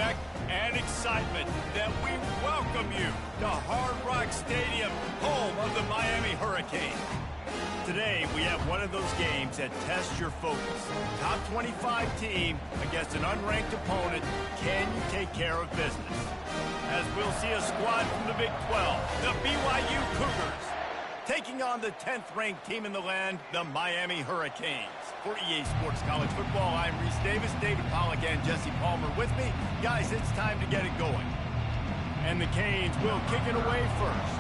respect and excitement that we welcome you to Hard Rock Stadium, home of the Miami Hurricanes. Today, we have one of those games that tests your focus. Top 25 team against an unranked opponent. Can you take care of business? As we'll see a squad from the Big 12, the BYU Cougars, taking on the 10th-ranked team in the land, the Miami Hurricanes. For EA Sports College Football, I'm Reese Davis, David Pollack, and Jesse Palmer with me. Guys, it's time to get it going. And the Canes will kick it away first.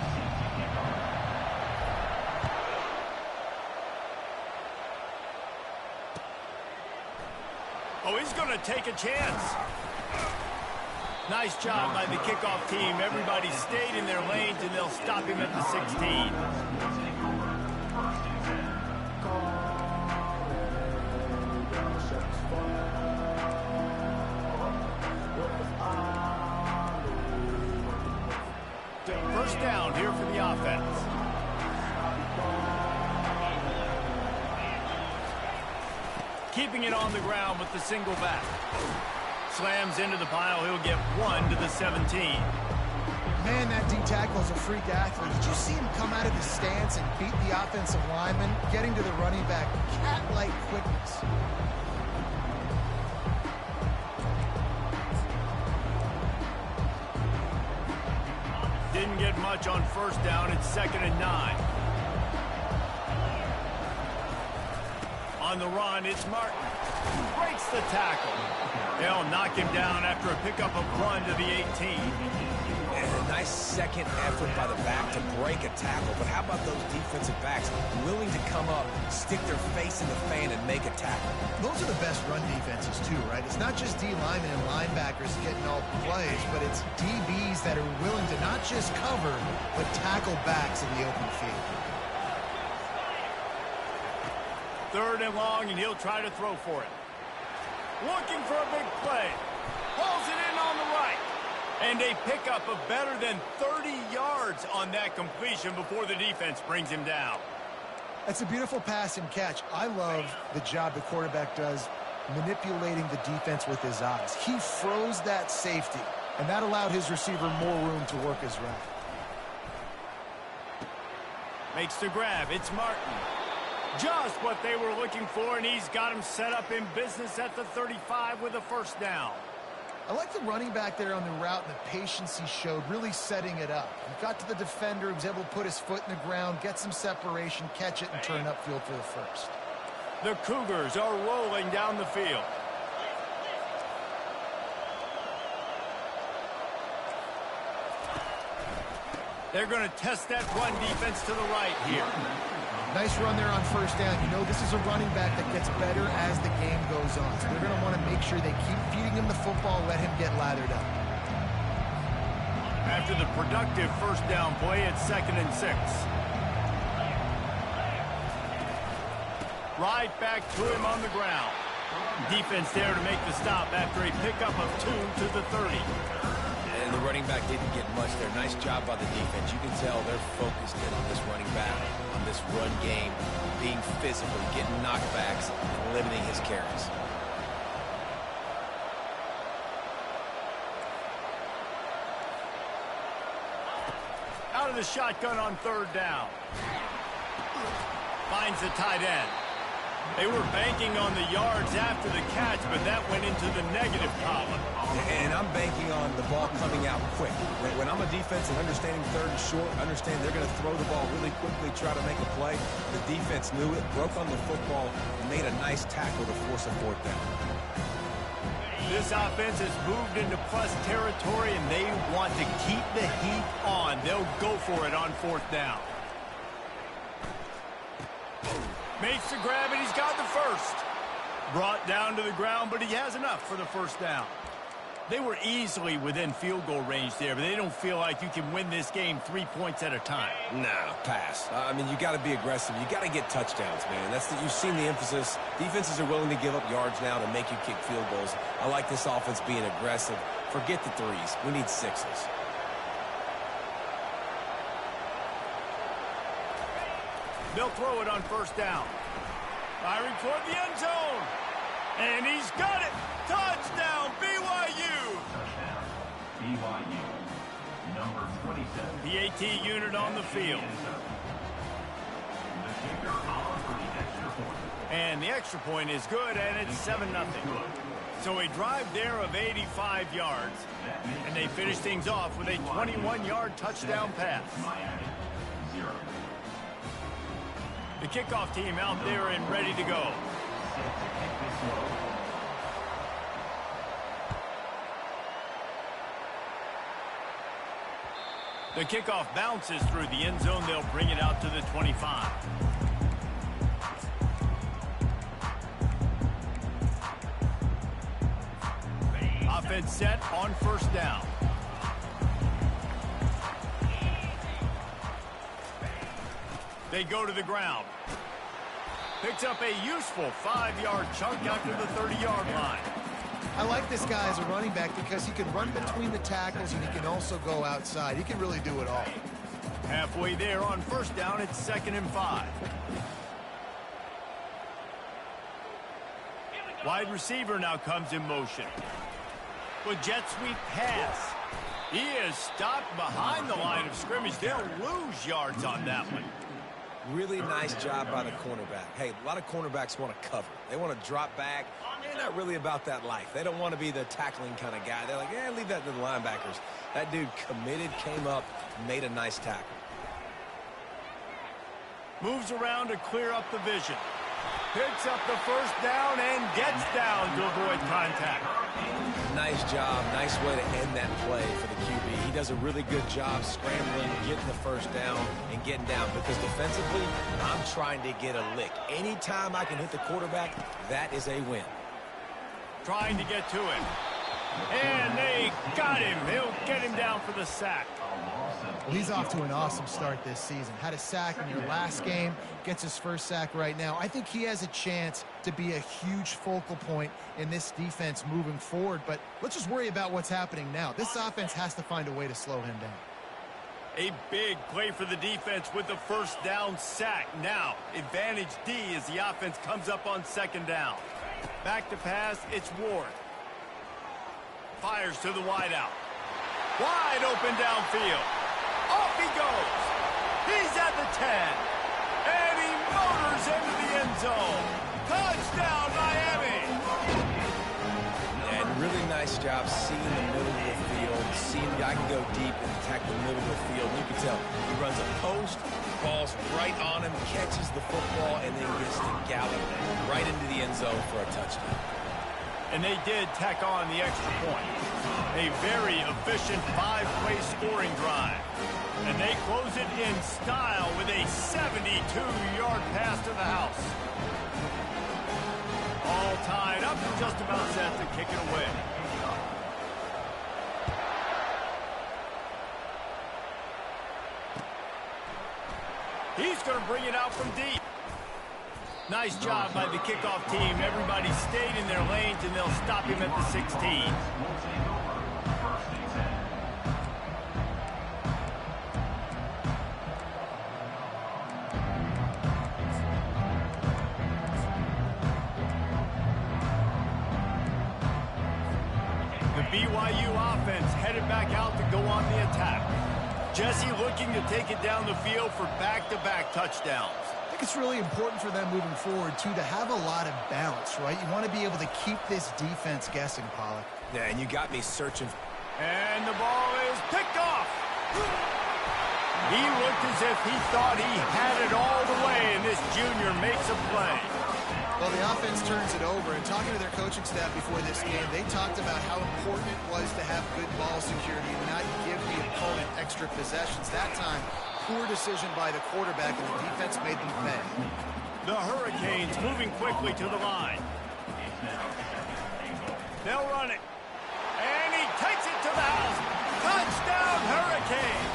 Oh, he's going to take a chance. Nice job by the kickoff team. Everybody stayed in their lanes, and they'll stop him at the 16. First down here for the offense. Keeping it on the ground with the single back. Slams into the pile. He'll get 1 to the 17. Man, that D tackle is a freak athlete. Did you see him come out of his stance and beat the offensive lineman, getting to the running back? Cat-like quickness. Didn't get much on first down. It's 2nd and 9. On the run, it's Martin. Breaks the tackle. They'll knock him down after a pickup of 1 to the 18. And a nice second effort by the back to break a tackle. But how about those defensive backs willing to come up, stick their face in the fan, and make a tackle? Those are the best run defenses, too, right? It's not just D linemen and linebackers getting all the plays, but it's DBs that are willing to not just cover, but tackle backs in the open field. 3rd and long, and he'll try to throw for it. Looking for a big play. Hauls it in on the right. And a pickup of better than 30 yards on that completion before the defense brings him down. That's a beautiful pass and catch. I love the job the quarterback does manipulating the defense with his eyes. He froze that safety, and that allowed his receiver more room to work his route. Makes the grab. It's Martin. Just what they were looking for, and he's got him set up in business at the 35 with a first down. I like the running back there on the route and the patience he showed, really setting it up. He got to the defender, he was able to put his foot in the ground, get some separation, catch it, and turn upfield for the first. The Cougars are rolling down the field. They're going to test that run defense to the right here. Nice run there on first down. You know this is a running back that gets better as the game goes on. So they're going to want to make sure they keep feeding him the football, let him get lathered up. After the productive first down play, it's 2nd and 6. Right back to him on the ground. Defense there to make the stop after a pickup of 2 to the 30. And the running back didn't get much there. Nice job by the defense. You can tell they're focused in on this running back, on this run game, being physical, getting knockbacks, and limiting his carries. Out of the shotgun on 3rd down. Finds the tight end. They were banking on the yards after the catch, but that went into the negative column. And I'm banking on the ball coming out quick. When I'm a defense and understanding 3rd and short, understand they're going to throw the ball really quickly, try to make a play. The defense knew it, broke on the football, and made a nice tackle to force a 4th down. This offense has moved into plus territory, and they want to keep the heat on. They'll go for it on 4th down. Makes the grab, and he's got the first. Brought down to the ground, but he has enough for the first down. They were easily within field goal range there, but they don't feel like you can win this game 3 points at a time. Nah, pass. I mean, you got to be aggressive. You got to get touchdowns, man. You've seen the emphasis. Defenses are willing to give up yards now to make you kick field goals. I like this offense being aggressive. Forget the 3s. We need 6s. They'll throw it on first down. Firing toward the end zone. And he's got it. Touchdown, BYU. PAT unit on the field. And the extra point is good, and it's 7-0. So a drive there of 85 yards, and they finish things off with a 21-yard touchdown pass. The kickoff team out there and ready to go. The kickoff bounces through the end zone. They'll bring it out to the 25. Offense set on first down. They go to the ground. Picks up a useful 5-yard chunk out to the 30-yard line. I like this guy as a running back because he can run between the tackles and he can also go outside. He can really do it all. Halfway there on first down, it's 2nd and 5. Wide receiver now comes in motion. With jet sweep pass. He is stopped behind the line of scrimmage. They'll lose yards on that one. Really nice job by the cornerback. Hey, a lot of cornerbacks want to cover. They want to drop back. They're not really about that life. They don't want to be the tackling kind of guy. They're like, yeah, leave that to the linebackers. That dude committed, came up, made a nice tackle. Moves around to clear up the vision. Picks up the first down and gets down to avoid contact. Nice job. Nice way to end that play for the QB. He does a really good job scrambling, getting the first down, and getting down. Because defensively, I'm trying to get a lick. Anytime I can hit the quarterback, that is a win. Trying to get to him. And they got him. He'll get him down for the sack. Well, he's off to an awesome start this season. Had a sack in your last game, gets his first sack right now. I think he has a chance to be a huge focal point in this defense moving forward, but let's just worry about what's happening now. This offense has to find a way to slow him down. A big play for the defense with the first down sack. Now, advantage D as the offense comes up on 2nd down. Back to pass, it's Ward. Fires to the wideout. Wide open downfield. Off he goes. He's at the 10. And he motors into the end zone. Touchdown, Miami. And really nice job seeing the middle of the field, seeing the guy can go deep and attack the middle of the field. You can tell he runs a post, ball's right on him, catches the football, and then gets to gallop right into the end zone for a touchdown. And they did tack on the extra point. A very efficient 5-play scoring drive. And they close it in style with a 72-yard pass to the house. All tied up and just about set to kick it away. He's going to bring it out from deep. Nice job by the kickoff team. Everybody stayed in their lanes, and they'll stop him at the 16. The BYU offense headed back out to go on the attack. Jesse looking to take it down the field for back-to-back touchdowns. I think it's really important for them moving forward, too, to have a lot of balance, right? You want to be able to keep this defense guessing, Pollack. Yeah, and you got me searching. And the ball is picked off. He looked as if he thought he had it all the way, and this junior makes a play. Well, the offense turns it over, and talking to their coaching staff before this game, they talked about how important it was to have good ball security and not give the opponent extra possessions. That time, poor decision by the quarterback, and the defense made them pay. The Hurricanes moving quickly to the line. They'll run it. And he takes it to the house. Touchdown, Hurricane!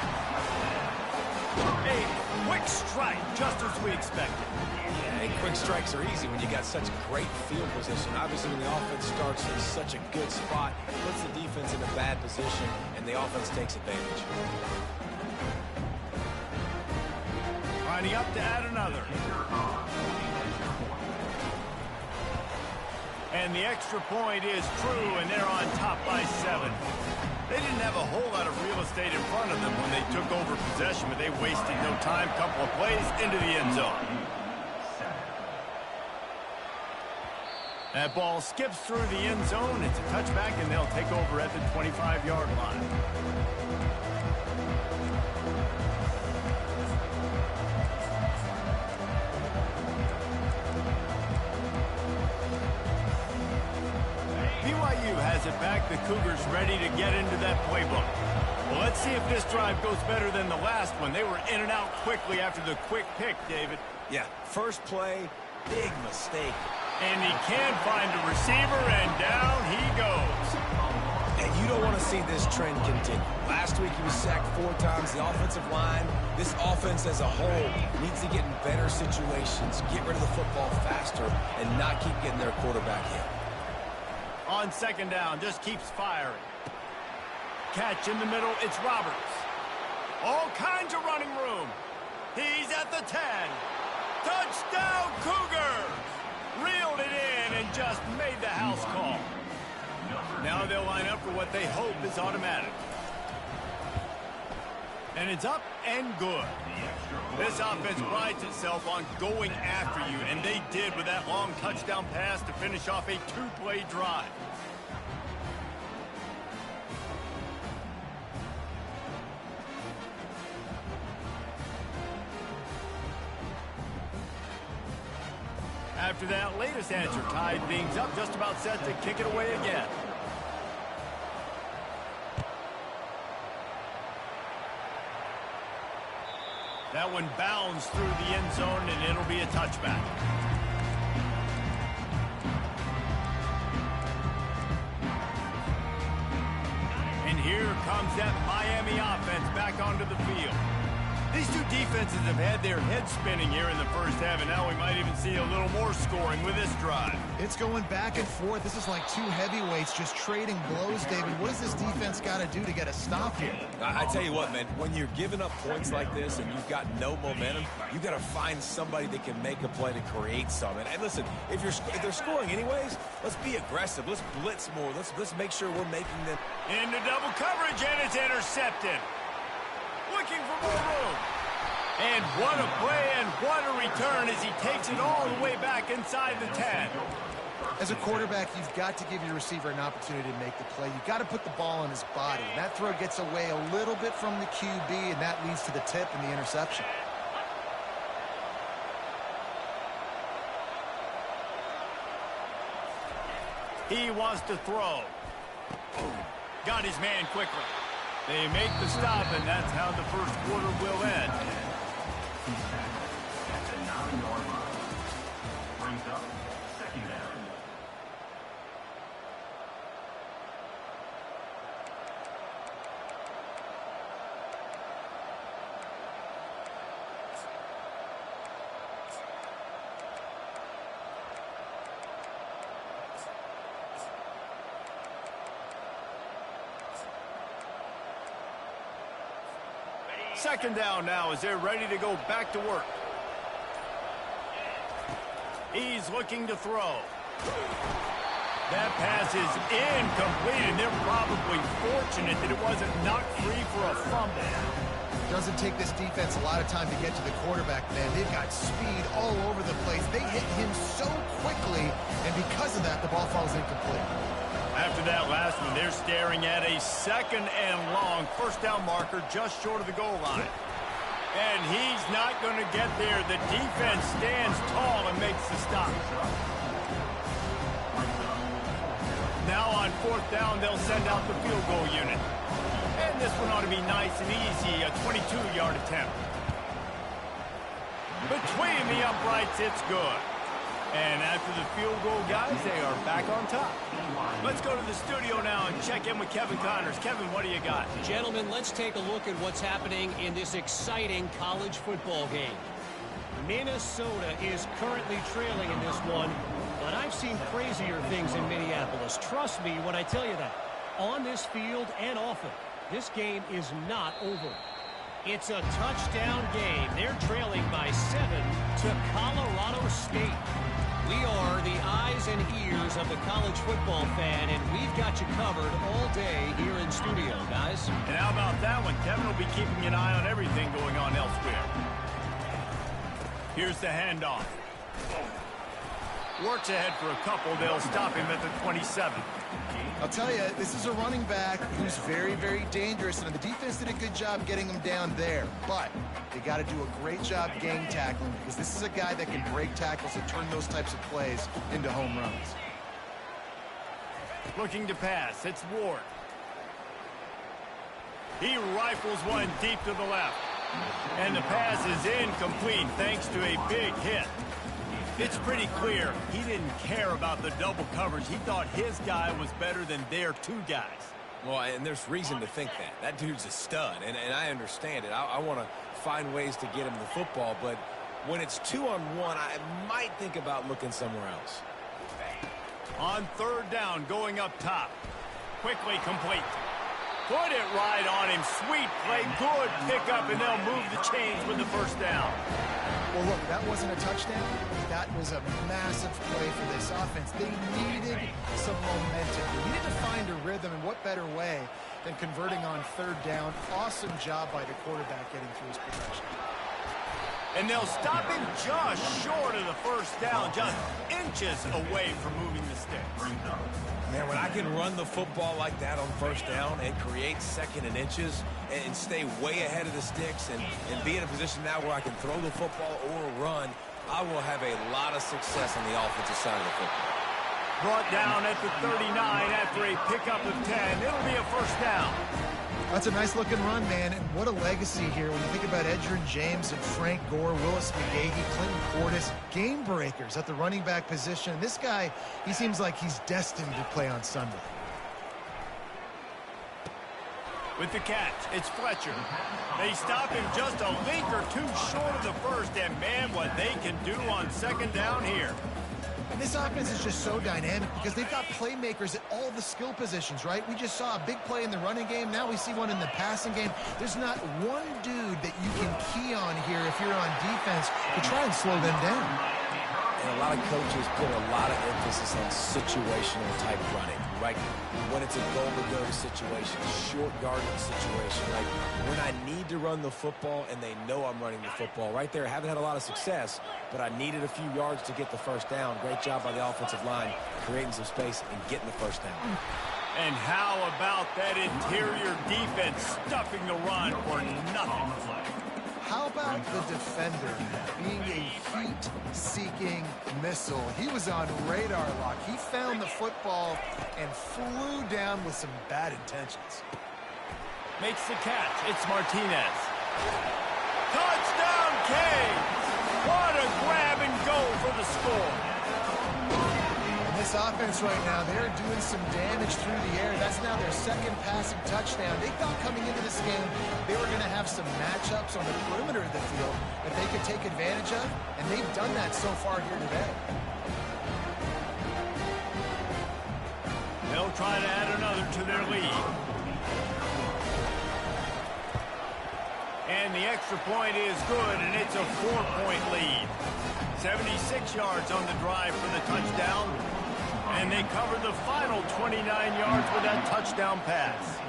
A quick strike, just as we expected. Hey, quick strikes are easy when you got such great field position. Obviously, when the offense starts in such a good spot, it puts the defense in a bad position, and the offense takes advantage. Lining up to add another. And the extra point is true, and they're on top by 7. They didn't have a whole lot of real stayed in front of them when they took over possession, but they wasted no time. Couple of plays into the end zone. That ball skips through the end zone. It's a touchback, and they'll take over at the 25-yard line. BYU has it back. The Cougars ready to get into that playbook. Well, let's see if this drive goes better than the last one. They were in and out quickly after the quick pick, David. Yeah, first play, big mistake. And he can find a receiver, and down he goes. And you don't want to see this trend continue. Last week he was sacked 4 times. The offensive line, this offense as a whole, needs to get in better situations, get rid of the football faster, and not keep getting their quarterback hit. On second down, just keeps firing. Catch in the middle, it's Roberts. All kinds of running room. He's at the 10. Touchdown, Cougars! Reeled it in and just made the house call. Now they'll line up for what they hope is automatic. And it's up and good. This offense prides itself on going after you, and they did with that long touchdown pass to finish off a 2-play drive. After that latest answer tied things up, just about set to kick it away again. That one bounds through the end zone, and it'll be a touchback. And here comes that Miami offense back onto the field. These two defenses have had their heads spinning here in the first half, and now we might even see a little more scoring with this drive. It's going back and forth. This is like two heavyweights just trading blows, David. What does this defense got to do to get a stop here? I tell you what, man, when you're giving up points like this and you've got no momentum, you got to find somebody that can make a play to create something. And listen, if they're scoring anyways, let's be aggressive. Let's blitz more. Let's make sure we're making them. Into double coverage, and it's intercepted. Looking for more room. And what a play and what a return as he takes it all the way back inside the 10. As a quarterback, you've got to give your receiver an opportunity to make the play. You've got to put the ball on his body. That throw gets away a little bit from the QB, and that leads to the tip and the interception. He wants to throw. Got his man quickly. They make the stop, and that's how the first quarter will end. At the 9-yard line. Brings up second down. Second down now as they're ready to go back to work. He's looking to throw. That pass is incomplete, and they're probably fortunate that it wasn't knocked free for a fumble. Doesn't take this defense a lot of time to get to the quarterback, man. They've got speed all over the place. They hit him so quickly, and because of that, the ball falls incomplete. After that last one, they're staring at a second and long first down marker just short of the goal line. And he's not going to get there. The defense stands tall and makes the stop. Now on fourth down, they'll send out the field goal unit. And this one ought to be nice and easy, a 22-yard attempt. Between the uprights, it's good. And after the field goal, guys, they are back on top. Let's go to the studio now and check in with Kevin Connors. Kevin, what do you got? Gentlemen, let's take a look at what's happening in this exciting college football game. Minnesota is currently trailing in this one, but I've seen crazier things in Minneapolis. Trust me when I tell you that. On this field and off it, this game is not over. It's a touchdown game. They're trailing by 7 to Colorado State. We are the eyes and ears of the college football fan, and we've got you covered all day here in studio, guys. yards. And how about that one? Kevin will be keeping an eye on everything going on elsewhere. Here's the handoff. Works ahead for a couple. They'll stop him at the 27. I'll tell you, this is a running back who's very, very dangerous, and the defense did a good job getting him down there. But they got to do a great job gang tackling, because this is a guy that can break tackles and turn those types of plays into home runs. Looking to pass. It's Ward. He rifles one deep to the left. And the pass is incomplete thanks to a big hit. It's pretty clear he didn't care about the double coverage. He thought his guy was better than their two guys. Well, and there's reason to think that. That dude's a stud, and I understand it. I want to find ways to get him the football, but when it's 2-on-1, I might think about looking somewhere else. On third down, going up top. Quickly complete. Put it right on him. Sweet play. Good pickup, and they'll move the chains with the first down. Well, look, that wasn't a touchdown. That was a massive play for this offense. They needed some momentum. They needed to find a rhythm, and what better way than converting on third down. Awesome job by the quarterback getting through his progression. And they'll stop him just short of the first down, just inches away from moving the sticks. Man, when I can run the football like that on first down and create second and inches and stay way ahead of the sticks and be in a position now where I can throw the football or run, I will have a lot of success on the offensive side of the football. Brought down at the 39 after a pickup of 10. It'll be a first down. That's a nice-looking run, man, and what a legacy here when you think about Edgerrin James and Frank Gore, Willis McGahee, Clinton Portis, game breakers at the running back position. This guy, he seems like he's destined to play on Sunday. With the catch, it's Fletcher. They stop him just a link or two short of the first, and man, what they can do on second down here. And this offense is just so dynamic because they've got playmakers at all the skill positions, right? We just saw a big play in the running game. Now we see one in the passing game. There's not one dude that you can key on here if you're on defense to try and slow them down. And a lot of coaches put a lot of emphasis on situational type running, right? When it's a goal-to-go situation, short yardage situation, like when I need to run the football and they know I'm running the football. Right there, haven't had a lot of success, but I needed a few yards to get the first down. Great job by the offensive line, creating some space and getting the first down. And how about that interior defense stuffing the run for nothing? How about the defender being a heat-seeking missile? He was on radar lock. He found the football and flew down with some bad intentions. Makes the catch. It's Martinez. Touchdown, Canes! What a grab and go for the score. This offense right now, they're doing some damage through the air. That's now their second passing touchdown. They thought coming into this game they were going to have some matchups on the perimeter of the field that they could take advantage of, and they've done that so far here today. They'll try to add another to their lead. And the extra point is good, and it's a 4-point lead. 76 yards on the drive for the touchdown. And they covered the final 29 yards with that touchdown pass.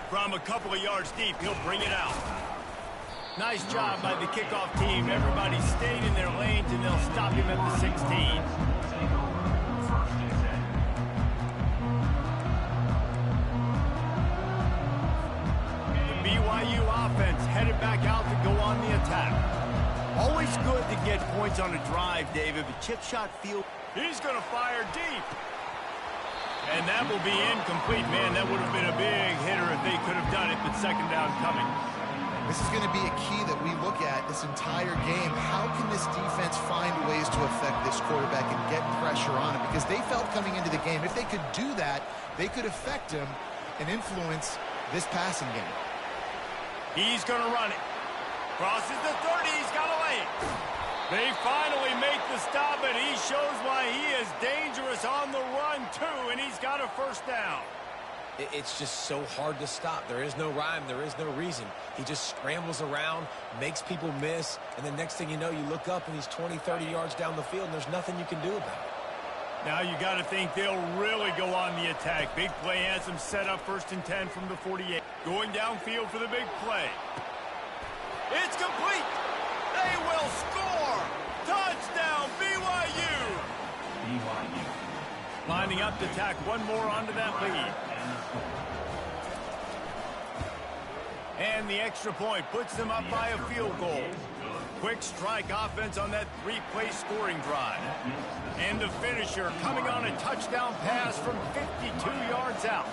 From a couple of yards deep, he'll bring it out. Nice job by the kickoff team. Everybody stayed in their lanes, and they'll stop him at the 16. The BYU offense headed back out to go on the attack. Always good to get points on a drive, David, but chip shot field. He's going to fire deep. And that will be incomplete. Man, that would have been a big hitter if they could have done it, but second down coming. This is going to be a key that we look at this entire game. How can this defense find ways to affect this quarterback and get pressure on him? Because they felt coming into the game, if they could do that, they could affect him and influence this passing game. He's going to run it. Crosses the 30, he's got a lane. They finally make the stop, and he shows why he is dangerous on the run, too, and he's got a first down. It's just so hard to stop. There is no rhyme. There is no reason. He just scrambles around, makes people miss, and the next thing you know, you look up, and he's 20, 30 yards down the field, and there's nothing you can do about it. Now you got to think they'll really go on the attack. Big play has them set up 1st and 10 from the 48. Going downfield for the big play. It's complete. They will score. Touchdown, BYU. BYU. Lining up to tack one more onto that lead. And the extra point puts them up by a field goal. Quick strike offense on that 3-play scoring drive. And the finisher coming on a touchdown pass from 52 yards out.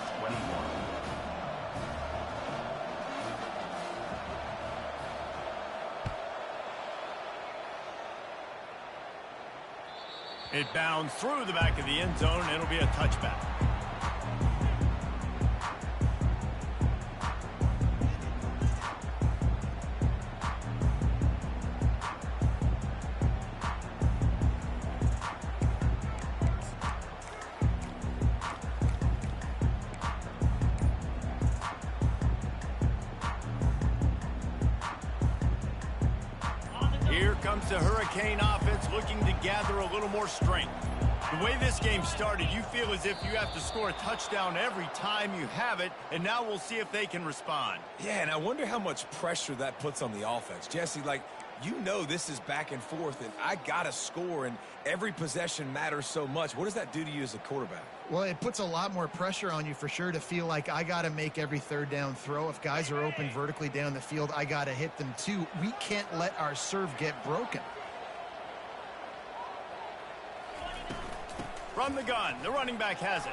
It bounds through the back of the end zone, and it'll be a touchback. Here comes the Hurricane offense looking to gather a little more strength. The way this game started, you feel as if you have to score a touchdown every time you have it, and now we'll see if they can respond. Yeah, and I wonder how much pressure that puts on the offense. Jesse, like, you know this is back and forth, and I got to score, and every possession matters so much. What does that do to you as a quarterback? Well, it puts a lot more pressure on you for sure to feel like I got to make every 3rd down throw. If guys are open vertically down the field, I got to hit them too. We can't let our serve get broken. From the gun, the running back has it.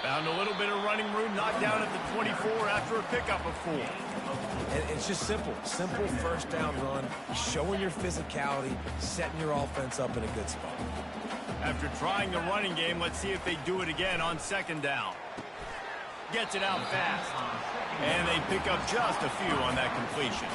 Found a little bit of running room, knocked down at the 24 after a pickup of 4. And it's just simple 1st down run, showing your physicality, setting your offense up in a good spot. After trying the running game, let's see if they do it again on 2nd down. Gets it out fast. And they pick up just a few on that completion.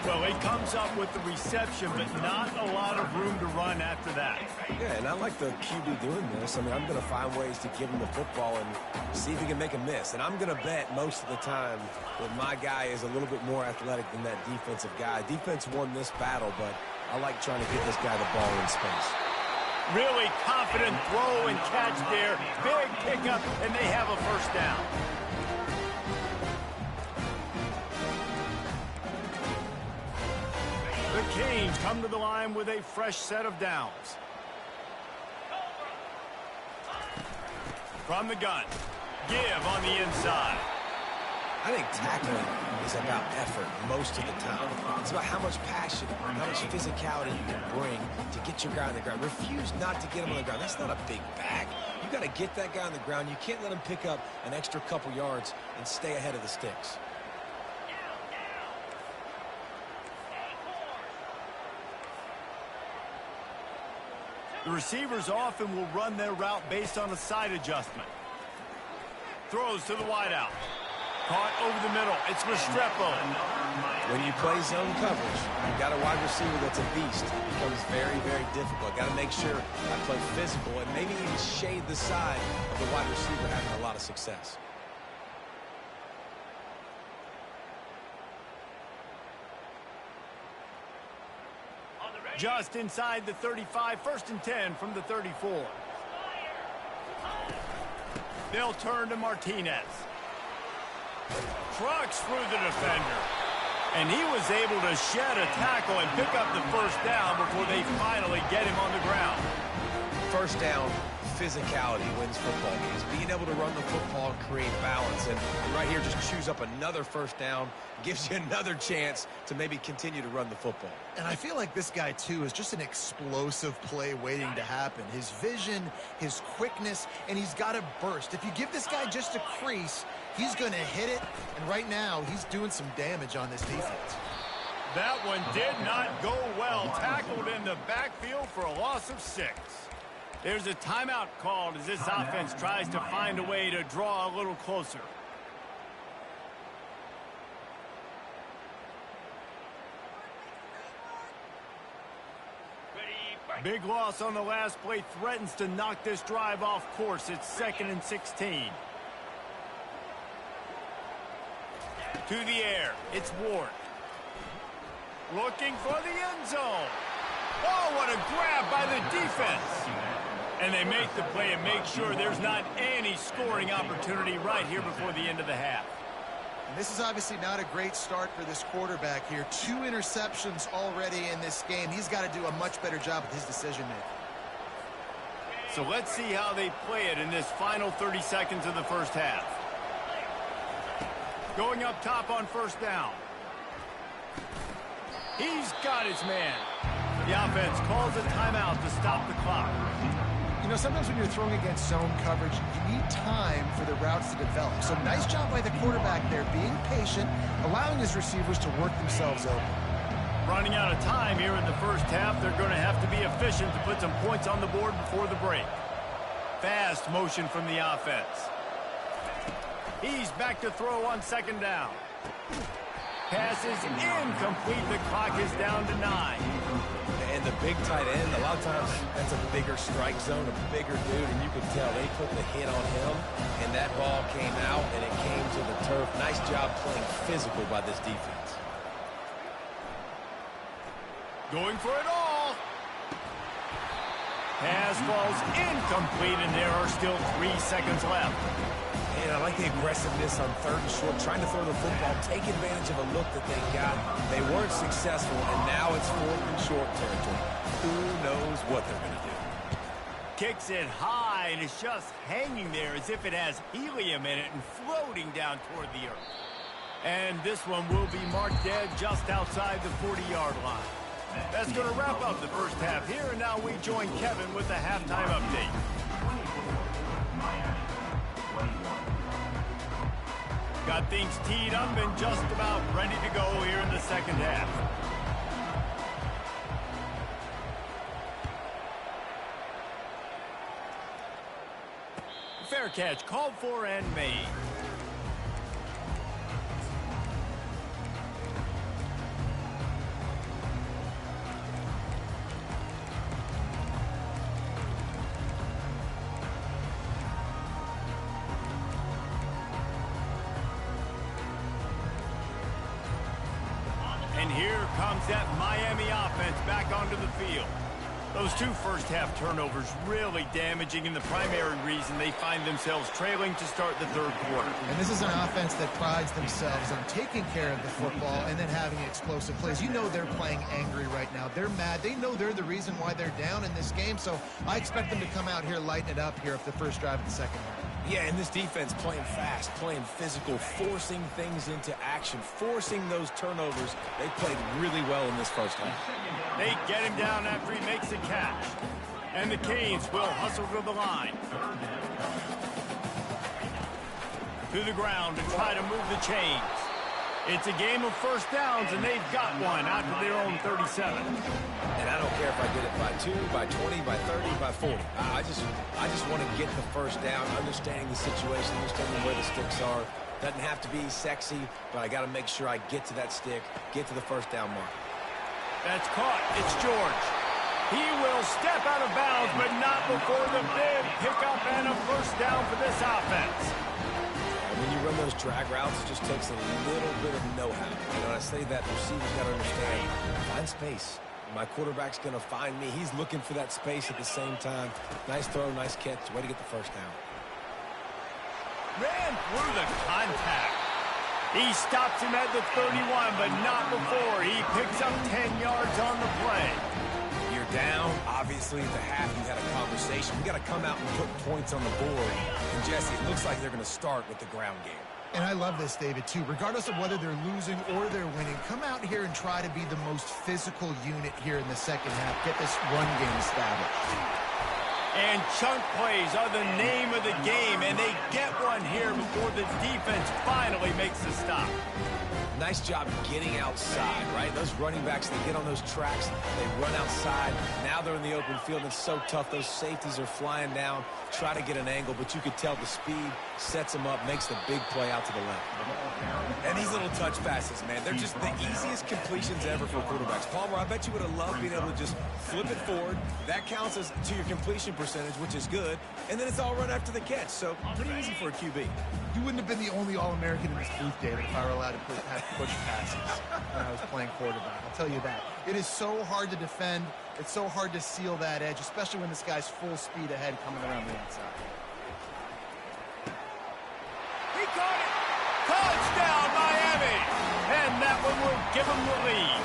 Well, he comes up with the reception, but not a lot of room to run after that. Yeah, and I like the QB doing this. I mean, I'm going to find ways to give him the football and see if he can make a miss. And I'm going to bet most of the time that my guy is a little bit more athletic than that defensive guy. Defense won this battle, but I like trying to get this guy the ball in space. Really confident throw and catch there. Big pickup, and they have a 1st down. The Canes come to the line with a fresh set of downs. From the gun. Give on the inside. I think tackling is about effort most of the time. It's about how much passion, how much physicality you can bring to get your guy on the ground. Refuse not to get him on the ground. That's not a big bag. You got to get that guy on the ground. You can't let him pick up an extra couple yards and stay ahead of the sticks. The receivers often will run their route based on a side adjustment. Throws to the wideout. Caught over the middle. It's Restrepo. When you play zone coverage, you got a wide receiver that's a beast. It becomes very, very difficult. Got to make sure I play physical and maybe even shade the side of the wide receiver having a lot of success. Just inside the 35, 1st and 10 from the 34. They'll turn to Martinez. Trucks through the defender. And he was able to shed a tackle and pick up the 1st down before they finally get him on the ground. 1st down, physicality wins football games. Being able to run the football and create balance. And right here, just choose up another 1st down, gives you another chance to maybe continue to run the football. And I feel like this guy, too, is just an explosive play waiting to happen. His vision, his quickness, and he's got a burst. If you give this guy just a crease, he's going to hit it. And right now, he's doing some damage on this defense. That one did not go well. Tackled in the backfield for a loss of 6. There's a timeout called as this offense tries to find a way to draw a little closer. Big loss on the last play threatens to knock this drive off course. It's 2nd and 16. To the air. It's Ward. Looking for the end zone. Oh, what a grab by the defense. And they make the play and make sure there's not any scoring opportunity right here before the end of the half. And this is obviously not a great start for this quarterback here. 2 interceptions already in this game. He's got to do a much better job with his decision-making. So let's see how they play it in this final 30 seconds of the first half. Going up top on first down. He's got his man. The offense calls a timeout to stop the clock. You know, sometimes when you're throwing against zone coverage, you need time for the routes to develop. So nice job by the quarterback there, being patient, allowing his receivers to work themselves open. Running out of time here in the first half, they're going to have to be efficient to put some points on the board before the break. Fast motion from the offense. He's back to throw on second down. Pass is incomplete. The clock is down to 9. And the big tight end, a lot of times that's a bigger strike zone, a bigger dude, and you can tell they put the hit on him, and that ball came out, and it came to the turf. Nice job playing physical by this defense. Going for it all. Pass falls incomplete, and there are still 3 seconds left. And I like the aggressiveness on third and short, trying to throw the football, take advantage of a look that they got. They weren't successful, and now it's 4th and short territory. Who knows what they're going to do? Kicks it high, and it's just hanging there as if it has helium in it and floating down toward the earth. And this one will be marked dead just outside the 40-yard line. That's going to wrap up the first half here, and now we join Kevin with the halftime update. Got things teed up and just about ready to go here in the second half. Fair catch called for and made. And here comes that Miami offense back onto the field. Those 2 first-half turnovers really damaging, and the primary reason they find themselves trailing to start the third quarter. And this is an offense that prides themselves on taking care of the football and then having explosive plays. You know they're playing angry right now. They're mad. They know they're the reason why they're down in this game, so I expect them to come out here, lighten it up here for the first drive of the second half. Yeah, and this defense playing fast, playing physical, forcing things into action, forcing those turnovers. They played really well in this first half. They get him down after he makes a catch. And the Canes will hustle to the line. To the ground to try to move the chains. It's a game of first downs, and they've got one out to their own 37. And I don't care if I get it by 2, by 20, by 30, by 40. I just want to get the first down, understanding the situation, understanding where the sticks are. Doesn't have to be sexy, but I got to make sure I get to that stick, get to the first down mark. That's caught. It's George. He will step out of bounds, but not before the big pickup and a first down for this offense. When you run those drag routes, it just takes a little bit of know-how. And when I say that, the receiver's got to understand, find space. My quarterback's going to find me. He's looking for that space at the same time. Nice throw, nice catch. Way to get the first down. Ran through the contact. He stops him at the 31, but not before. He picks up 10 yards on the play. You're down. Obviously, at the half, you had a conversation. We got to come out and put points on the board. And, Jesse, it looks like they're going to start with the ground game. And I love this, David, too. Regardless of whether they're losing or they're winning, come out here and try to be the most physical unit here in the second half. Get this run game established. And chunk plays are the name of the game, and they get one here before the defense finally makes the stop. Nice job getting outside, right? Those running backs, they get on those tracks, they run outside. Now they're in the open field. It's so tough. Those safeties are flying down, try to get an angle, but you could tell the speed sets them up, makes the big play out to the left. And these little touch passes, man, they're just the easiest completions ever for quarterbacks. Palmer, I bet you would have loved being able to just flip it forward. That counts as to your completion percentage, which is good. And then it's all run after the catch, so pretty easy for a QB. You wouldn't have been the only All-American in this booth, David, if I were allowed to have push passes when I was playing quarterback. I'll tell you that. It is so hard to defend It's so hard to seal that edge, especially when this guy's full speed ahead coming around the outside. He caught it! Touchdown, Miami! And that one will give them the lead.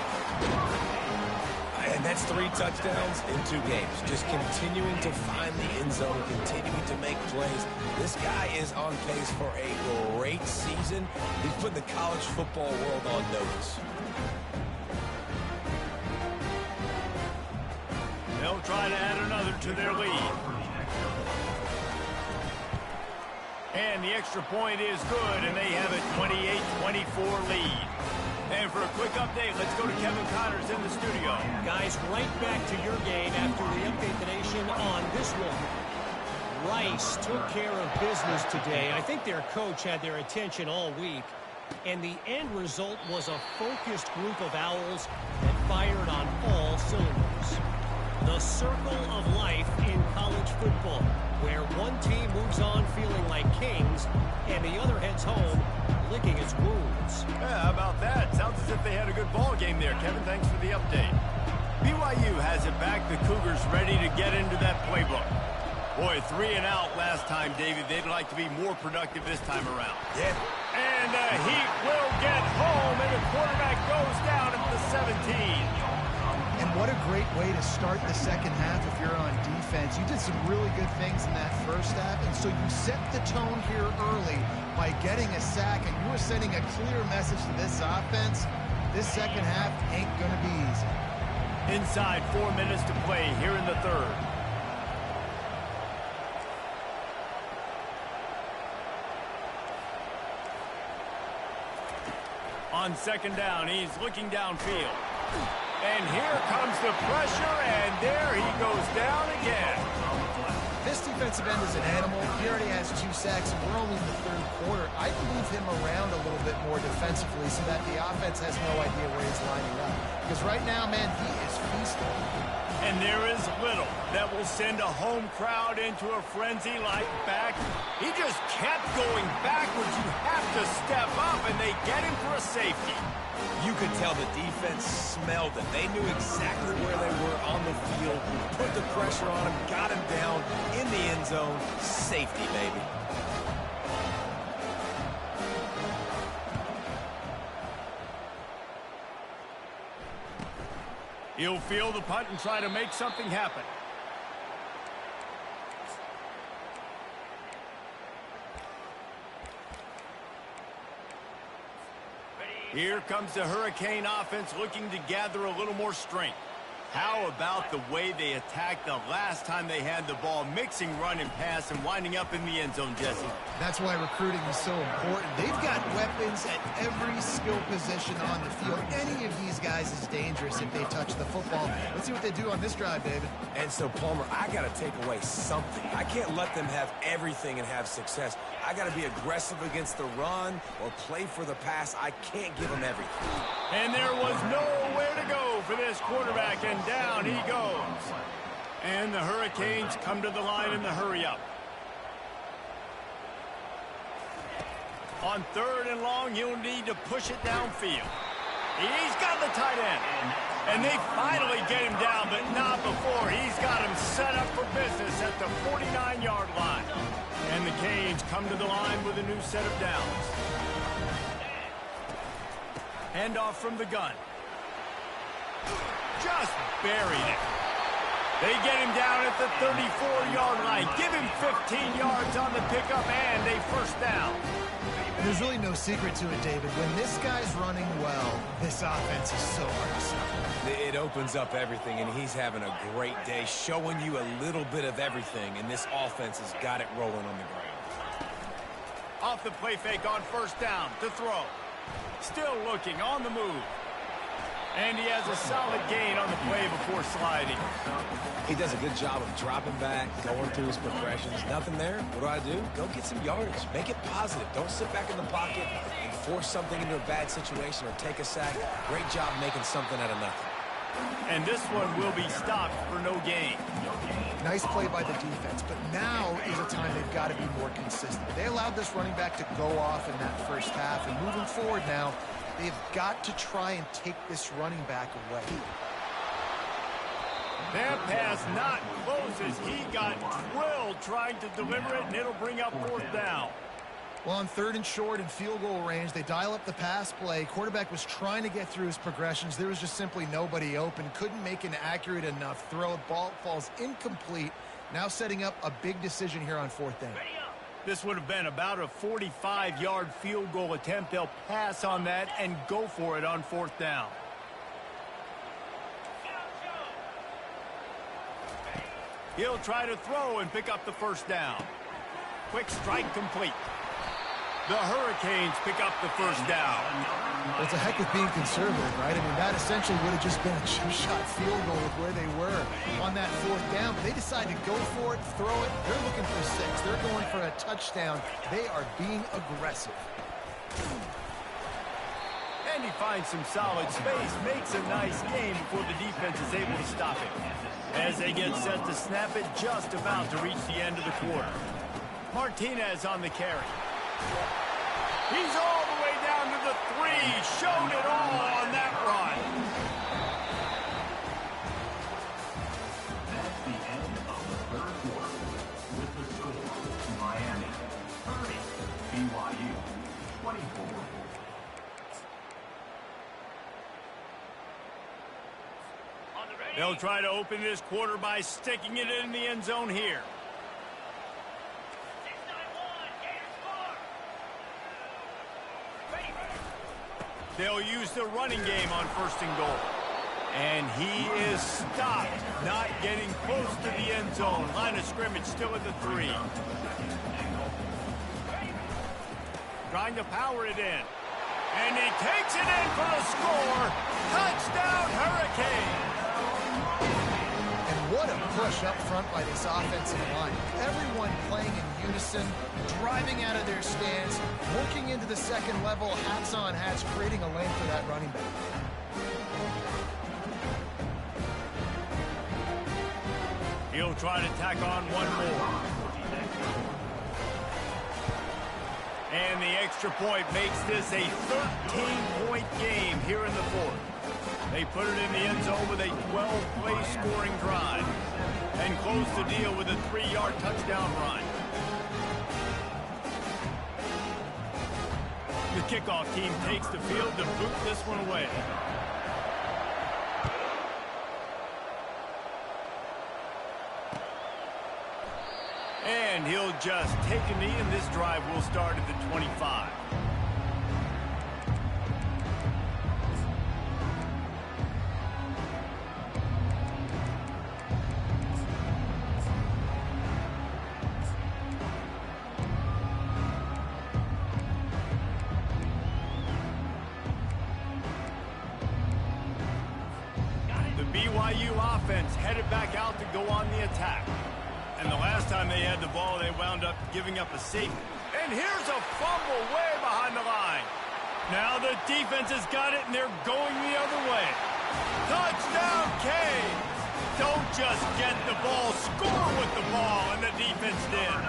And that's 3 touchdowns in 2 games. Just continuing to find the end zone, continuing to make plays. This guy is on pace for a great season. He's putting the college football world on notice. They'll try to add another to their lead. And the extra point is good, and they have a 28-24 lead. And for a quick update, let's go to Kevin Connors in the studio. Guys, right back to your game after we update the nation on this one. Rice took care of business today. I think their coach had their attention all week. And the end result was a focused group of Owls that fired on all cylinders. The circle of life in college football, where one team moves on feeling like kings and the other heads home licking its wounds. Yeah, how about that? Sounds as if they had a good ball game there. Kevin, thanks for the update. BYU has it back. The Cougars ready to get into that playbook. Boy, 3 and out last time, David. They'd like to be more productive this time around. Yeah. And the Heat will get home, and the quarterback goes down at the 17. And what a great way to start the second half if you're on defense. You did some really good things in that first half, and so you set the tone here early by getting a sack, and you were sending a clear message to this offense. This second half ain't going to be easy. Inside 4 minutes to play here in the third. On second down, he's looking downfield. And here comes the pressure, and there he goes down again. This defensive end is an animal. He already has 2 sacks, and we're only in the third quarter. I'd move him around a little bit more defensively so that the offense has no idea where he's lining up. Because right now, man, he is feasting. And there is little that will send a home crowd into a frenzy like back. He just kept going backwards. You have to step up, and they get him for a safety. You could tell the defense smelled it. They knew exactly where they were on the field, put the pressure on him, got him down in the end zone. Safety, baby. He'll field the punt and try to make something happen. Here comes the Hurricane offense looking to gather a little more strength. How about the way they attacked the last time they had the ball, mixing run and pass and winding up in the end zone, Jesse? That's why recruiting is so important. They've got weapons at every skill position on the field. Any of these guys is dangerous if they touch the football. Let's see what they do on this drive, David. And so, Palmer, I got to take away something. I can't let them have everything and have success. I got to be aggressive against the run or play for the pass. I can't give them everything. And there was nowhere to go for this quarterback, and down he goes. And the Hurricanes come to the line in the hurry-up. On third and long, you'll need to push it downfield. He's got the tight end. And they finally get him down, but not before. He's got him set up for business at the 49-yard line. And the Canes come to the line with a new set of downs. Handoff from the gun. Just buried it. They get him down at the 34-yard line. Give him 15 yards on the pickup and a first down. There's really no secret to it, David. When this guy's running well, this offense is so hard to stop. It opens up everything, and he's having a great day, showing you a little bit of everything, and this offense has got it rolling on the ground. Off the play fake on first down to throw. Still looking on the move. And he has a solid gain on the play before sliding. He does a good job of dropping back, going through his progressions. Nothing there. What do? Go get some yardage. Make it positive. Don't sit back in the pocket and force something into a bad situation or take a sack. Great job making something out of nothing. And this one will be stopped for no gain. Nice play by the defense, but now is a time they've got to be more consistent. They allowed this running back to go off in that first half, and moving forward now, they've got to try and take this running back away. That pass not close as he got drilled trying to deliver it, and it'll bring up fourth down. Well, on 3rd and short and field goal range, they dial up the pass play. Quarterback was trying to get through his progressions. There was just simply nobody open. Couldn't make an accurate enough throw. Ball falls incomplete. Now setting up a big decision here on 4th down. This would have been about a 45-yard field goal attempt. They'll pass on that and go for it on 4th down. He'll try to throw and pick up the first down. Quick strike complete. The Hurricanes pick up the first down. Well, it's a heck with being conservative, right? I mean, that essentially would have just been a chip-shot field goal with where they were on that 4th down. But they decide to go for it, throw it. They're looking for 6. They're going for a touchdown. They are being aggressive. And he finds some solid space, makes a nice game before the defense is able to stop it. As they get set to snap it, just about to reach the end of the quarter. Martinez on the carry. He's all the way down to the 3. Showed it all on that run. That's the end of the 3rd quarter. With the score, Miami 30, BYU 24. They'll try to open this quarter by sticking it in the end zone here. They'll use the running game on 1st and goal. And he is stopped, not getting close to the end zone. Line of scrimmage still at the 3. Trying to power it in. And he takes it in for the score. Touchdown, Hurricane. And what a push up front by this offensive line. Everyone playing in unison, driving out of their stance, working into the second level, hats on hats, creating a lane for that running back. He'll try to tack on one more. And the extra point makes this a 13-point game here in the 4th. They put it in the end zone with a 12-play scoring drive and close the deal with a 3-yard touchdown run. The kickoff team takes the field to boot this one away. And he'll just take a knee, and this drive will start at the 25. BYU offense headed back out to go on the attack. And the last time they had the ball, they wound up giving up a safety. And here's a fumble way behind the line. Now the defense has got it, and they're going the other way. Touchdown, Canes! Don't just get the ball, score with the ball, and the defense did.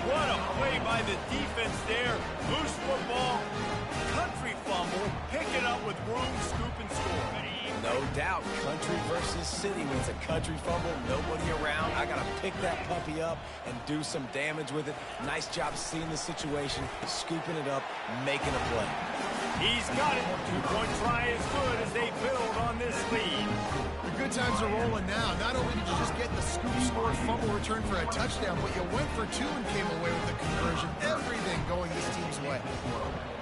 What a play by the defense there. Loose football, country fumble, pick it up with room, scoop, and score. No doubt, country versus city means a country fumble, nobody around. I got to pick that puppy up and do some damage with it. Nice job seeing the situation, scooping it up, making a play. He's got it. 2-point try is good as they build on this lead. The good times are rolling now. Not only did you just get the scoop, score, fumble return for a touchdown, but you went for 2 and came away with the conversion. Everything going this team's way.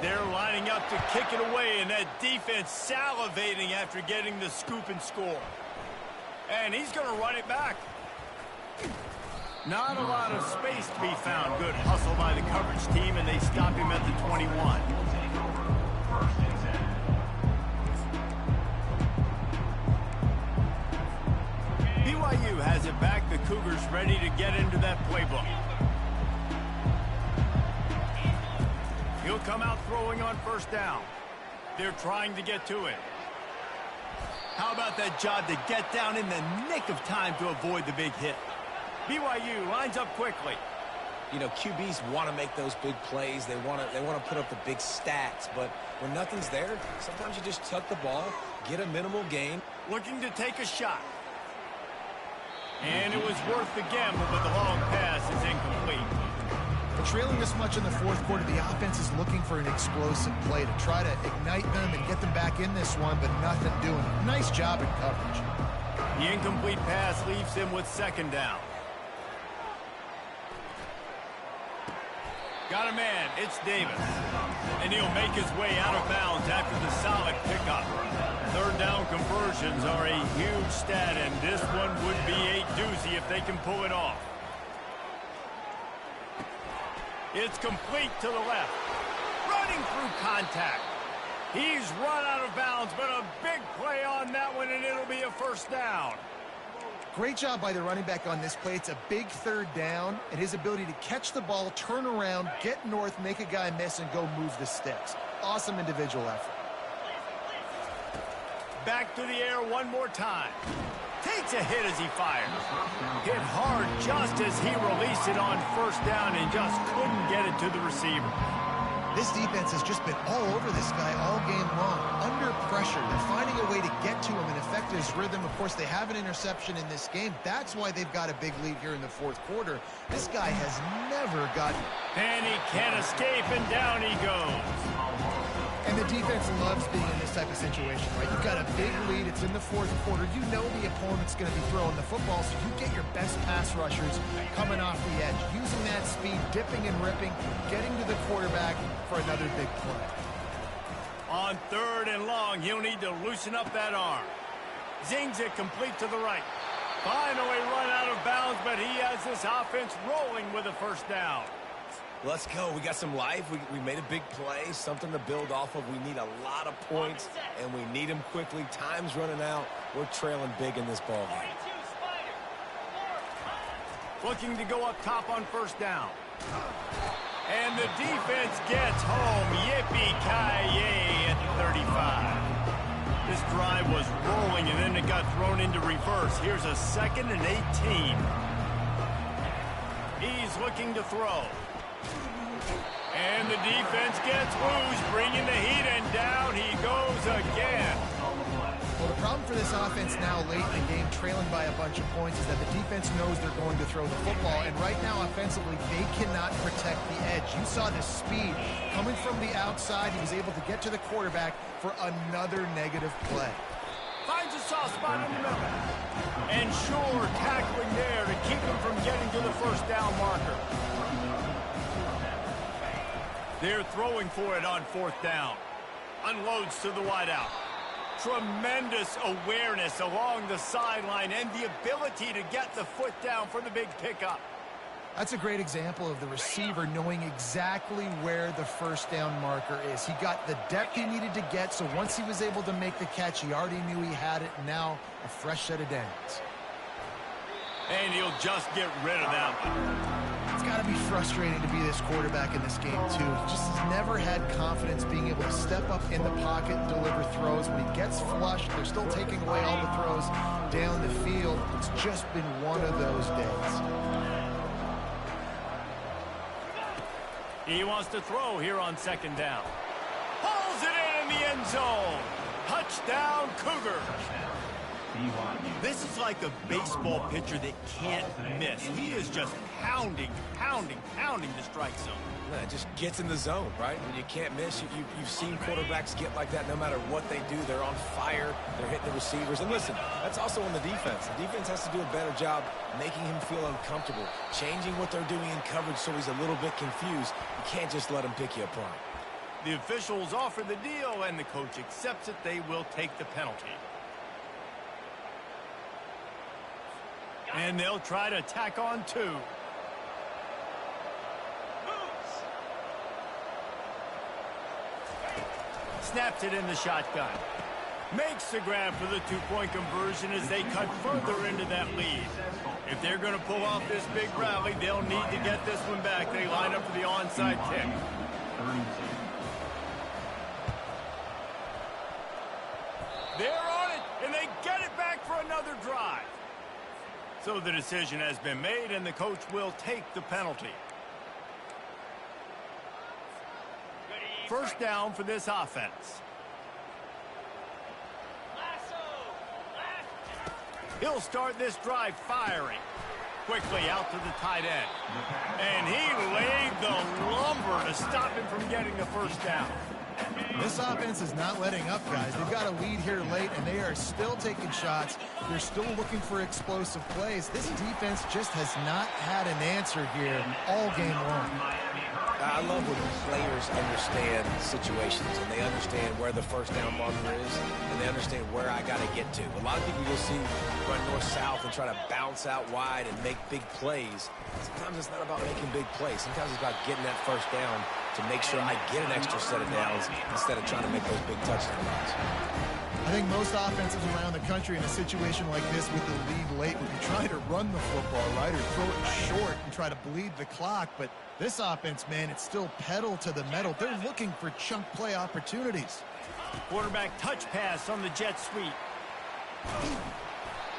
They're lining up to kick it away, and that defense salivating after getting the scoop and score. And he's going to run it back. Not a lot of space to be found. Good hustle by the coverage team, and they stop him at the 21. BYU has it back. The Cougars ready to get into that playbook. He'll come out throwing on 1st down. They're trying to get to it. How about that job to get down in the nick of time to avoid the big hit? BYU lines up quickly. You know, QBs want to make those big plays. They want to put up the big stats. But when nothing's there, sometimes you just tuck the ball, get a minimal gain. Looking to take a shot. And it was worth the gamble, but the long pass is incomplete. But trailing this much in the fourth quarter, the offense is looking for an explosive play to try to ignite them and get them back in this one, but nothing doing. Nice job in coverage. The incomplete pass leaves him with second down. Got a man, it's Davis. And he'll make his way out of bounds after the solid pickup. Third down conversions are a huge stat, and this one would be a doozy if they can pull it off. It's complete to the left. Running through contact. He's run out of bounds, but a big play on that one, and it'll be a first down. Great job by the running back on this play. It's a big third down, and his ability to catch the ball, turn around, get north, make a guy miss, and go move the sticks. Awesome individual effort. Back to the air one more time. Takes a hit as he fires. Hit hard just as he released it on first down and just couldn't get it to the receiver. This defense has just been all over this guy all game long. Under pressure. They're finding a way to get to him and affect his rhythm. Of course, they have an interception in this game. That's why they've got a big lead here in the fourth quarter. This guy has never gotten... And he can't escape, and down he goes. And the defense loves being in this type of situation, right? You've got a big lead. It's in the fourth quarter. You know the opponent's going to be throwing the football, so you get your best pass rushers coming off the edge, using that speed, dipping and ripping, getting to the quarterback for another big play. On third and long, he'll need to loosen up that arm. Zings it complete to the right. Finally run out of bounds, but he has this offense rolling with a first down. Let's go. We got some life. We made a big play, something to build off of. We need a lot of points, and we need them quickly. Time's running out. We're trailing big in this ball game. Looking to go up top on first down. And the defense gets home. Yippee-ki-yay at the 35. This drive was rolling, and then it got thrown into reverse. Here's a 2nd and 18. He's looking to throw. And the defense gets loose, bringing the heat, and down he goes again. Well, the problem for this offense now late in the game, trailing by a bunch of points, is that the defense knows they're going to throw the football. And right now, offensively, they cannot protect the edge. You saw the speed coming from the outside. He was able to get to the quarterback for another negative play. Finds a soft spot in the middle. And sure, tackling there to keep him from getting to the first down marker. They're throwing for it on fourth down. Unloads to the wideout. Tremendous awareness along the sideline and the ability to get the foot down for the big pickup. That's a great example of the receiver knowing exactly where the first down marker is. He got the depth he needed to get, so once he was able to make the catch, he already knew he had it. Now, a fresh set of downs. And he'll just get rid of that one. It's got to be frustrating to be this quarterback in this game, too. He just has never had confidence being able to step up in the pocket and deliver throws. When he gets flushed, they're still taking away all the throws down the field. It's just been one of those days. He wants to throw here on second down. Pulls it in the end zone. Touchdown, Cougars. This is like a baseball pitcher that can't miss. He is just pounding the strike zone. It just gets in the zone, right? When you can't miss, you've seen quarterbacks get like that no matter what they do. They're on fire. They're hitting the receivers. And listen, that's also on the defense. The defense has to do a better job making him feel uncomfortable, changing what they're doing in coverage so he's a little bit confused. You can't just let him pick you apart. The officials offer the deal, and the coach accepts it. They will take the penalty. And they'll try to tack on two. Snaps it in the shotgun. Makes the grab for the two-point conversion as they cut further into that lead. If they're going to pull off this big rally, they'll need to get this one back. They line up for the onside kick. They're on it, and they get it back for another drive. So the decision has been made, and the coach will take the penalty. First down for this offense. He'll start this drive firing. Quickly out to the tight end. And he laid the lumber to stop him from getting the first down. This offense is not letting up, guys. They've got a lead here late, and they are still taking shots. They're still looking for explosive plays. This defense just has not had an answer here all game long. I love when players understand situations and they understand where the first down marker is and they understand where I got to get to. A lot of people you'll see run north-south and try to bounce out wide and make big plays. Sometimes it's not about making big plays. Sometimes it's about getting that first down to make sure I get an extra set of downs instead of trying to make those big touchdown runs. I think most offenses around the country in a situation like this with the lead late would be trying to run the football, right, or throw it short and try to bleed the clock. But this offense, man, it's still pedal to the metal. They're looking for chunk play opportunities. Quarterback touch pass on the jet sweep.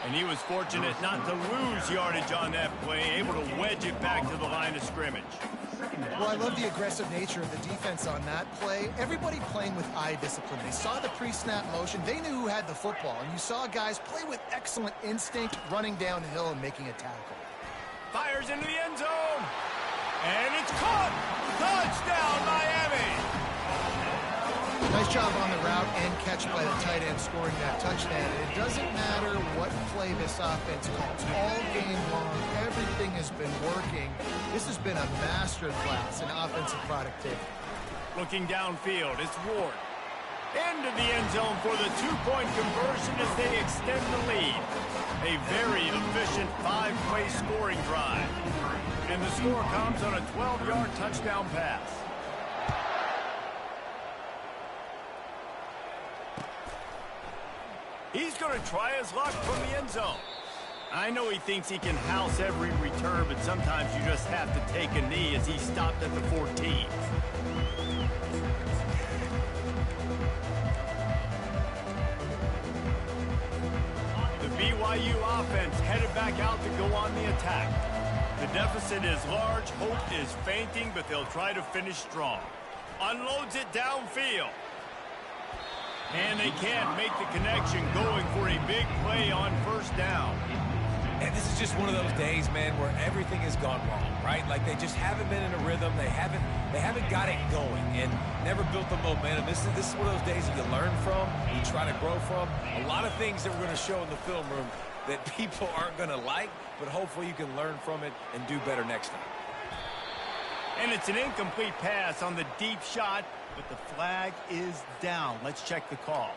And he was fortunate not to lose yardage on that play, able to wedge it back to the line of scrimmage. Well, I love the aggressive nature of the defense on that play. Everybody playing with eye discipline. They saw the pre-snap motion. They knew who had the football. And you saw guys play with excellent instinct, running downhill and making a tackle. Fires into the end zone. And it's caught. Touchdown, Miami. Nice job on the route and catch by the tight end scoring that touchdown. And it doesn't matter what play this offense calls. All game long, everything has been working. This has been a master class in offensive productivity. Looking downfield, it's Ward. Into the end zone for the two-point conversion as they extend the lead. A very efficient five-play scoring drive. And the score comes on a 12-yard touchdown pass. He's going to try his luck from the end zone. I know he thinks he can house every return, but sometimes you just have to take a knee as he stopped at the 14. The BYU offense headed back out to go on the attack. The deficit is large, hope is fainting, but they'll try to finish strong. Unloads it downfield. And they can't make the connection, going for a big play on first down. And this is just one of those days, man, where everything has gone wrong, right? Like they just haven't been in a rhythm. They haven't got it going and never built the momentum. This is one of those days that you learn from, you try to grow from. A lot of things that we're going to show in the film room that people aren't going to like, but hopefully you can learn from it and do better next time. And it's an incomplete pass on the deep shot, but the flag is down. Let's check the call.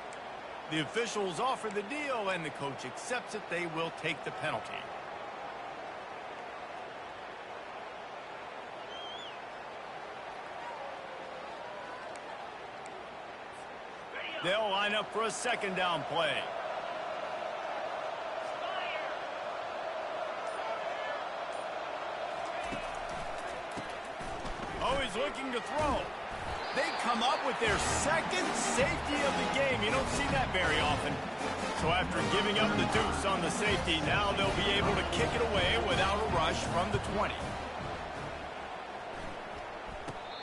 The officials offer the deal, and the coach accepts it. They will take the penalty. They'll line up for a second down play. Oh, he's looking to throw. They come up with their second safety of the game. You don't see that very often. So after giving up the deuce on the safety, now they'll be able to kick it away without a rush from the 20.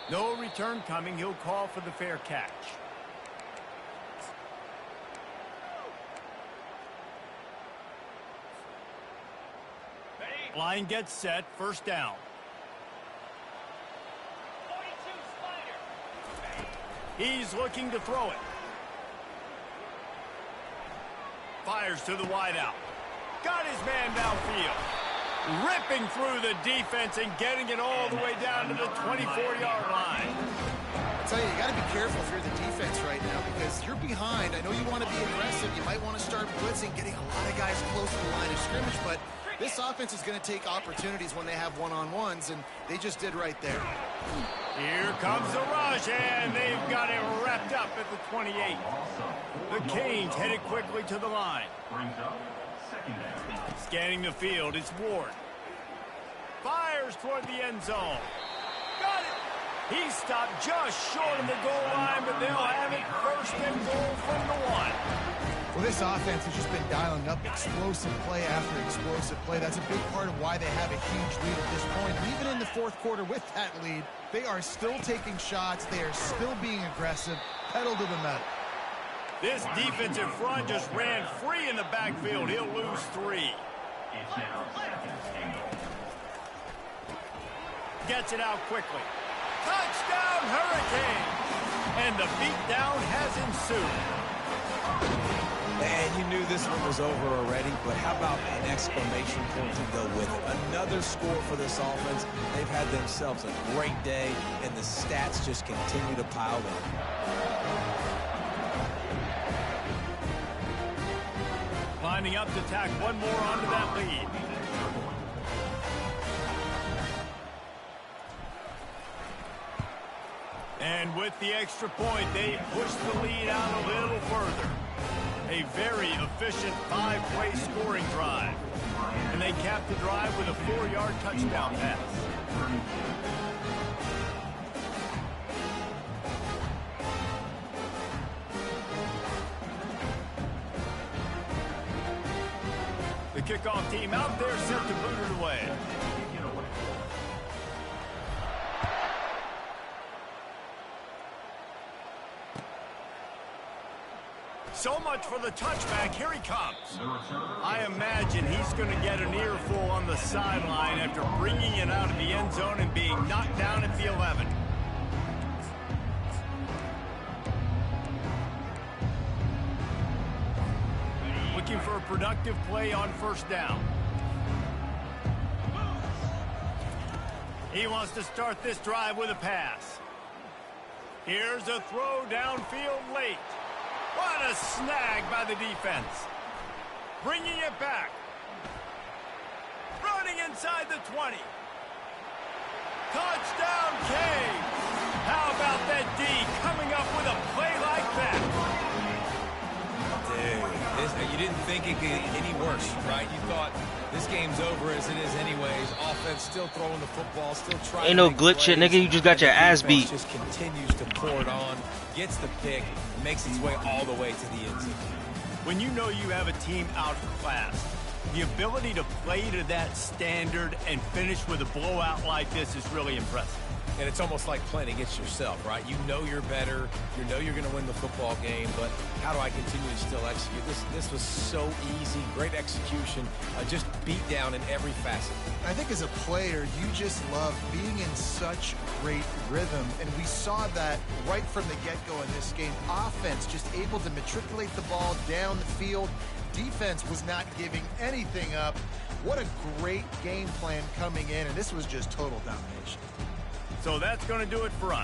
No return coming. He'll call for the fair catch. Line gets set. First down. He's looking to throw it. Fires to the wideout. Got his man downfield. Ripping through the defense and getting it all the way down to the 24-yard line. I tell you, you got to be careful if you're the defense right now because you're behind. I know you want to be aggressive. You might want to start blitzing, getting a lot of guys close to the line of scrimmage, but this offense is going to take opportunities when they have one-on-ones, and they just did right there. Here comes the rush, and they've got it wrapped up at the 28. The Canes headed quickly to the line. Scanning the field, it's Ward. Fires toward the end zone. Got it. He stopped just short of the goal line, but they'll have it first and goal from the 1. Well, this offense has just been dialing up explosive play after explosive play. That's a big part of why they have a huge lead at this point. And even in the fourth quarter with that lead, they are still taking shots. They are still being aggressive, pedal to the metal. This defensive front just ran free in the backfield. He'll lose 3. It's now second and goal. Gets it out quickly. Touchdown, Hurricane! And the beatdown has ensued. And you knew this one was over already, but how about an exclamation point to go with it? Another score for this offense. They've had themselves a great day, and the stats just continue to pile up. Lining up to tack one more onto that lead. And with the extra point, they push the lead out a little further. A very efficient 5-play scoring drive. And they cap the drive with a 4-yard touchdown pass. The kickoff team out there set to boot it away. So much for the touchback. Here he comes. I imagine he's going to get an earful on the sideline after bringing it out of the end zone and being knocked down at the 11. Looking for a productive play on first down. He wants to start this drive with a pass. Here's a throw downfield late. What a snag by the defense. Bringing it back. Running inside the 20. Touchdown, Cave. How about that D coming up with a play like that? Dude, you didn't think it could get any worse, right? You thought this game's over as it is anyways. Offense still throwing the football, still trying. Ain't no glitch shit, nigga. You just got your ass beat. Just continues to pour it on, gets the pick, makes its way all the way to the end zone. When you know you have a team outclassed, the ability to play to that standard and finish with a blowout like this is really impressive. And it's almost like playing against yourself, right? You know you're better. You know you're going to win the football game, but how do I continue to still execute? This was so easy. Great execution. Just beat down in every facet. I think as a player, you just love being in such great rhythm, and we saw that right from the get-go in this game. Offense just able to matriculate the ball down the field. Defense was not giving anything up. What a great game plan coming in, and this was just total domination. So that's going to do it for us.